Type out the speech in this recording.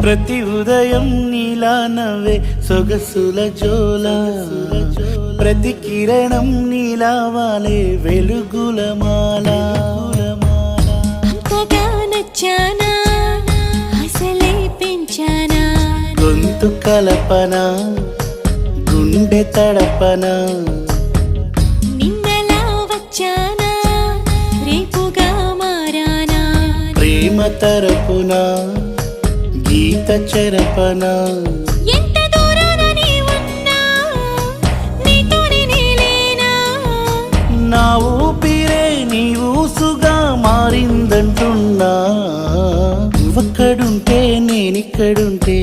ప్రతి ఉదయం నీలా నవ్వే సొగసుల జోల, ప్రతి కిరణం నీలా వాలే వెలుగుల మాల. అంతగా నచ్చానా అసలే పెంచానా, గొంతు కలపన గుండె తడపన, నిన్నలా వచ్చానా రేపుగా మారానా, ప్రేమ తరపున గీత చెరపన. ఎంత దూరాన నీ ఉన్నా నీతోనే నేలేనా, నా ఊపిరే నీ ఊసుగా మారిందంటున్నా. నువ్వక్కడుంటే నేనిక్కడుంటే